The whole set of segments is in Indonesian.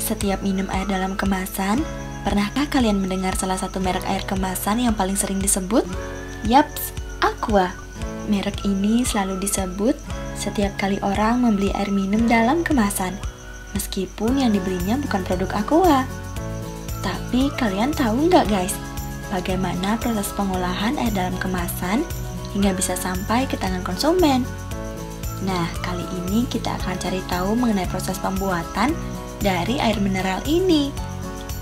Setiap minum air dalam kemasan, pernahkah kalian mendengar salah satu merek air kemasan yang paling sering disebut? Yaps, Aqua. Merek ini selalu disebut setiap kali orang membeli air minum dalam kemasan, meskipun yang dibelinya bukan produk Aqua. Tapi kalian tahu nggak guys, bagaimana proses pengolahan air dalam kemasan hingga bisa sampai ke tangan konsumen? Nah, kali ini kita akan cari tahu mengenai proses pembuatan dari air mineral ini.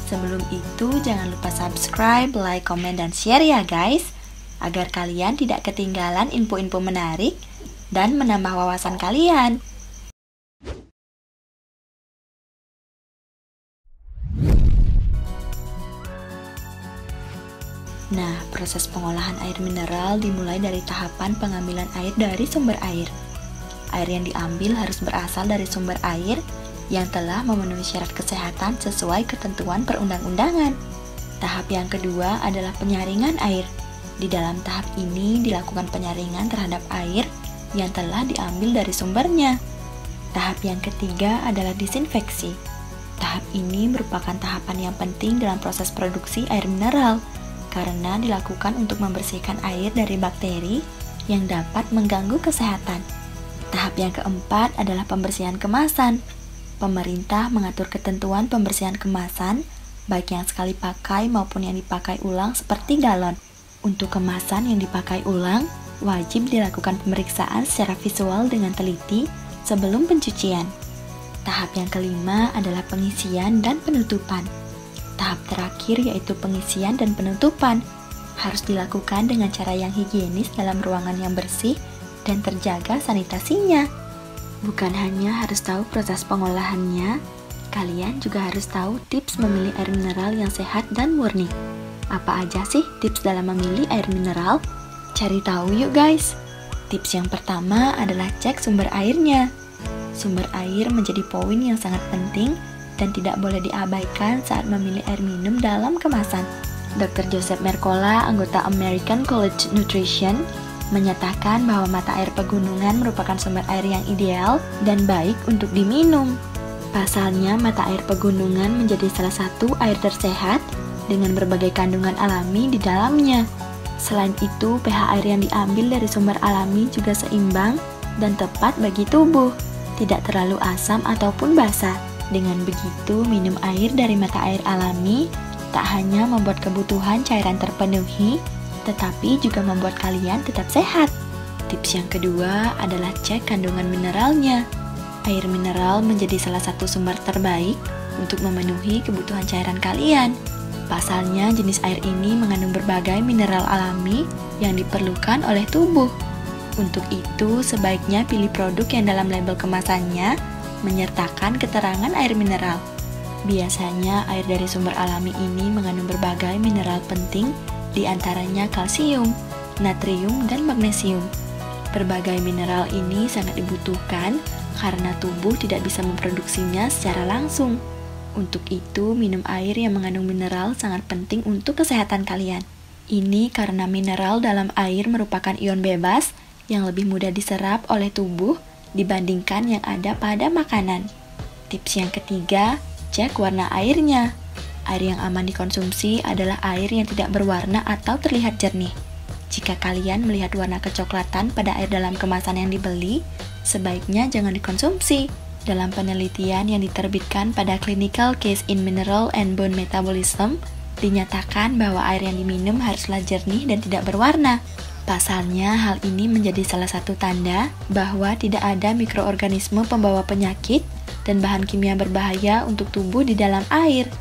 Sebelum itu, jangan lupa subscribe, like, komen, dan share ya guys, agar kalian tidak ketinggalan info-info menarik dan menambah wawasan kalian. Nah, proses pengolahan air mineral dimulai dari tahapan pengambilan air dari sumber air. Air yang diambil harus berasal dari sumber air yang telah memenuhi syarat kesehatan sesuai ketentuan perundang-undangan. Tahap yang kedua adalah penyaringan air. Di dalam tahap ini dilakukan penyaringan terhadap air yang telah diambil dari sumbernya. Tahap yang ketiga adalah disinfeksi. Tahap ini merupakan tahapan yang penting dalam proses produksi air mineral, karena dilakukan untuk membersihkan air dari bakteri yang dapat mengganggu kesehatan. Tahap yang keempat adalah pembersihan kemasan. Pemerintah mengatur ketentuan pembersihan kemasan, baik yang sekali pakai maupun yang dipakai ulang seperti galon. Untuk kemasan yang dipakai ulang, wajib dilakukan pemeriksaan secara visual dengan teliti sebelum pencucian. Tahap yang kelima adalah pengisian dan penutupan. Tahap terakhir yaitu pengisian dan penutupan harus dilakukan dengan cara yang higienis dalam ruangan yang bersih dan terjaga sanitasinya. Bukan hanya harus tahu proses pengolahannya, kalian juga harus tahu tips memilih air mineral yang sehat dan murni. Apa aja sih tips dalam memilih air mineral? Cari tahu yuk guys. Tips yang pertama adalah cek sumber airnya. Sumber air menjadi poin yang sangat penting dan tidak boleh diabaikan saat memilih air minum dalam kemasan. Dr. Joseph Mercola, anggota American College Nutrition, menyatakan bahwa mata air pegunungan merupakan sumber air yang ideal dan baik untuk diminum. Pasalnya, mata air pegunungan menjadi salah satu air tersehat dengan berbagai kandungan alami di dalamnya. Selain itu, pH air yang diambil dari sumber alami juga seimbang dan tepat bagi tubuh, tidak terlalu asam ataupun basa. Dengan begitu, minum air dari mata air alami tak hanya membuat kebutuhan cairan terpenuhi, tetapi juga membuat kalian tetap sehat. Tips yang kedua adalah cek kandungan mineralnya. Air mineral menjadi salah satu sumber terbaik untuk memenuhi kebutuhan cairan kalian. Pasalnya, jenis air ini mengandung berbagai mineral alami yang diperlukan oleh tubuh. Untuk itu, sebaiknya pilih produk yang dalam label kemasannya menyertakan keterangan air mineral. Biasanya, air dari sumber alami ini mengandung berbagai mineral penting, di antaranya kalsium, natrium, dan magnesium. Berbagai mineral ini sangat dibutuhkan karena tubuh tidak bisa memproduksinya secara langsung. Untuk itu, minum air yang mengandung mineral sangat penting untuk kesehatan kalian. Ini karena mineral dalam air merupakan ion bebas yang lebih mudah diserap oleh tubuh dibandingkan yang ada pada makanan. Tips yang ketiga, cek warna airnya. Air yang aman dikonsumsi adalah air yang tidak berwarna atau terlihat jernih. Jika kalian melihat warna kecoklatan pada air dalam kemasan yang dibeli, sebaiknya jangan dikonsumsi. Dalam penelitian yang diterbitkan pada Clinical Case in Mineral and Bone Metabolism, dinyatakan bahwa air yang diminum haruslah jernih dan tidak berwarna. Pasalnya, hal ini menjadi salah satu tanda bahwa tidak ada mikroorganisme pembawa penyakit dan bahan kimia berbahaya untuk tubuh di dalam air.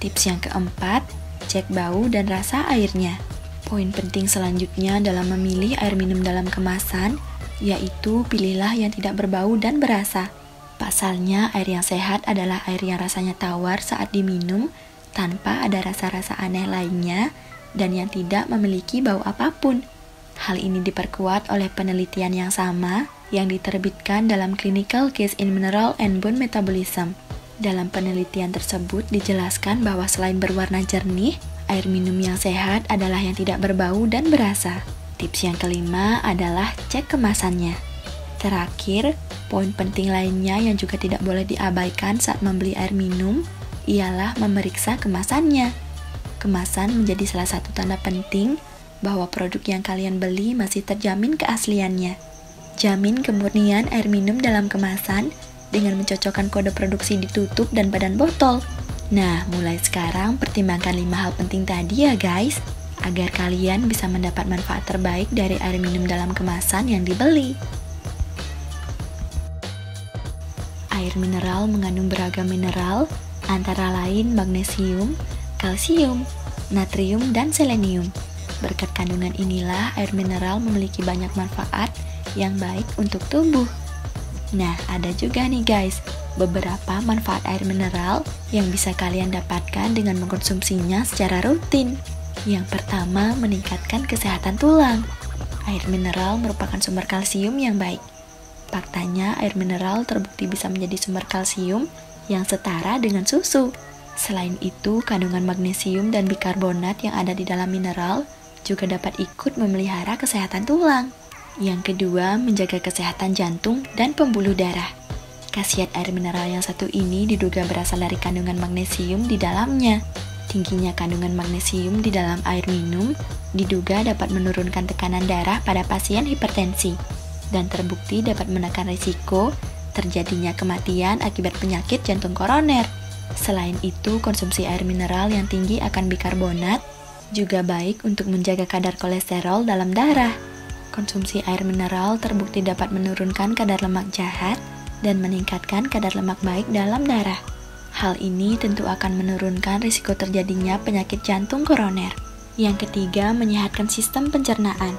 Tips yang keempat, cek bau dan rasa airnya. Poin penting selanjutnya dalam memilih air minum dalam kemasan, yaitu pilihlah yang tidak berbau dan berasa. Pasalnya, air yang sehat adalah air yang rasanya tawar saat diminum, tanpa ada rasa-rasa aneh lainnya, dan yang tidak memiliki bau apapun. Hal ini diperkuat oleh penelitian yang sama yang diterbitkan dalam Clinical Case in Mineral and Bone Metabolism. Dalam penelitian tersebut dijelaskan bahwa selain berwarna jernih, air minum yang sehat adalah yang tidak berbau dan berasa. Tips yang kelima adalah cek kemasannya. Terakhir, poin penting lainnya yang juga tidak boleh diabaikan saat membeli air minum ialah memeriksa kemasannya. Kemasan menjadi salah satu tanda penting bahwa produk yang kalian beli masih terjamin keasliannya. Jamin kemurnian air minum dalam kemasan dengan mencocokkan kode produksi di tutup dan badan botol. Nah, mulai sekarang pertimbangkan 5 hal penting tadi ya guys, agar kalian bisa mendapat manfaat terbaik dari air minum dalam kemasan yang dibeli. Air mineral mengandung beragam mineral, antara lain magnesium, kalsium, natrium, dan selenium. Berkat kandungan inilah air mineral memiliki banyak manfaat yang baik untuk tubuh. Nah, ada juga nih guys, beberapa manfaat air mineral yang bisa kalian dapatkan dengan mengkonsumsinya secara rutin. Yang pertama, meningkatkan kesehatan tulang. Air mineral merupakan sumber kalsium yang baik. Faktanya, air mineral terbukti bisa menjadi sumber kalsium yang setara dengan susu. Selain itu, kandungan magnesium dan bikarbonat yang ada di dalam mineral juga dapat ikut memelihara kesehatan tulang. Yang kedua, menjaga kesehatan jantung dan pembuluh darah. Khasiat air mineral yang satu ini diduga berasal dari kandungan magnesium di dalamnya. Tingginya kandungan magnesium di dalam air minum diduga dapat menurunkan tekanan darah pada pasien hipertensi dan terbukti dapat menekan risiko terjadinya kematian akibat penyakit jantung koroner. Selain itu, konsumsi air mineral yang tinggi akan bikarbonat juga baik untuk menjaga kadar kolesterol dalam darah. Konsumsi air mineral terbukti dapat menurunkan kadar lemak jahat dan meningkatkan kadar lemak baik dalam darah. Hal ini tentu akan menurunkan risiko terjadinya penyakit jantung koroner. Yang ketiga, menyehatkan sistem pencernaan.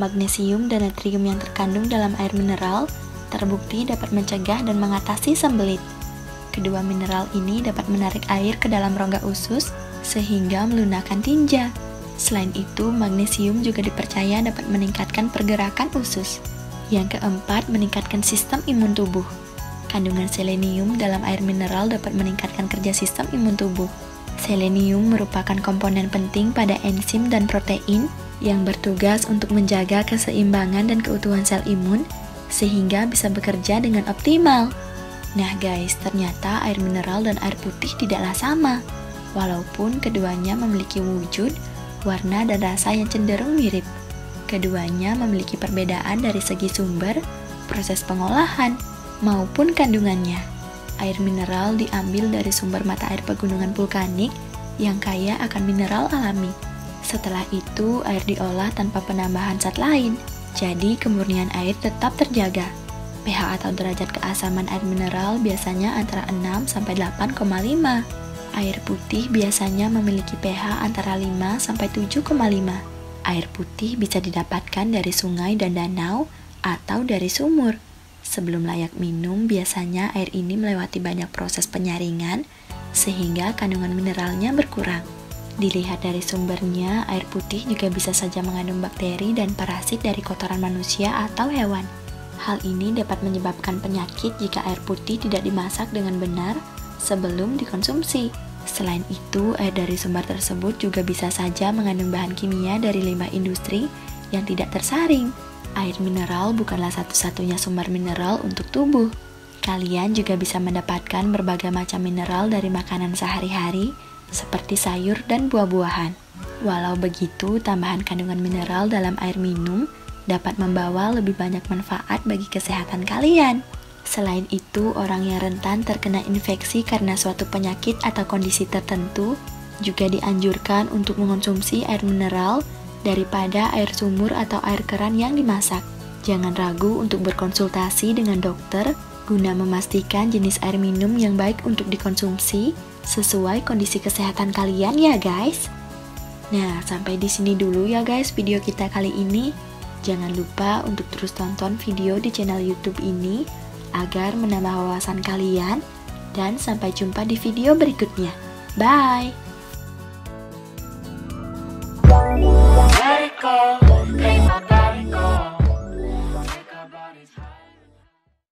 Magnesium dan natrium yang terkandung dalam air mineral terbukti dapat mencegah dan mengatasi sembelit. Kedua mineral ini dapat menarik air ke dalam rongga usus sehingga melunakkan tinja. Selain itu, magnesium juga dipercaya dapat meningkatkan pergerakan usus. Yang keempat, meningkatkan sistem imun tubuh. Kandungan selenium dalam air mineral dapat meningkatkan kerja sistem imun tubuh. Selenium merupakan komponen penting pada enzim dan protein yang bertugas untuk menjaga keseimbangan dan keutuhan sel imun sehingga bisa bekerja dengan optimal. Nah guys, ternyata air mineral dan air putih tidaklah sama. Walaupun keduanya memiliki wujud, warna, dan rasa yang cenderung mirip. Keduanya memiliki perbedaan dari segi sumber, proses pengolahan, maupun kandungannya. Air mineral diambil dari sumber mata air pegunungan vulkanik yang kaya akan mineral alami. Setelah itu, air diolah tanpa penambahan zat lain, jadi kemurnian air tetap terjaga. pH atau derajat keasaman air mineral biasanya antara 6 sampai 8,5. Air putih biasanya memiliki pH antara 5 sampai 7,5. Air putih bisa didapatkan dari sungai dan danau atau dari sumur. Sebelum layak minum, biasanya air ini melewati banyak proses penyaringan sehingga kandungan mineralnya berkurang. Dilihat dari sumbernya, air putih juga bisa saja mengandung bakteri dan parasit dari kotoran manusia atau hewan. Hal ini dapat menyebabkan penyakit jika air putih tidak dimasak dengan benar sebelum dikonsumsi. Selain itu, air dari sumber tersebut juga bisa saja mengandung bahan kimia dari limbah industri yang tidak tersaring. Air mineral bukanlah satu-satunya sumber mineral untuk tubuh. Kalian juga bisa mendapatkan berbagai macam mineral dari makanan sehari-hari, seperti sayur dan buah-buahan. Walau begitu, tambahan kandungan mineral dalam air minum dapat membawa lebih banyak manfaat bagi kesehatan kalian. Selain itu, orang yang rentan terkena infeksi karena suatu penyakit atau kondisi tertentu juga dianjurkan untuk mengonsumsi air mineral daripada air sumur atau air keran yang dimasak. Jangan ragu untuk berkonsultasi dengan dokter guna memastikan jenis air minum yang baik untuk dikonsumsi sesuai kondisi kesehatan kalian ya guys. Nah, sampai di sini dulu ya guys video kita kali ini. Jangan lupa untuk terus tonton video di channel YouTube ini agar menambah wawasan kalian, dan sampai jumpa di video berikutnya. Bye. Let it go, let my body go.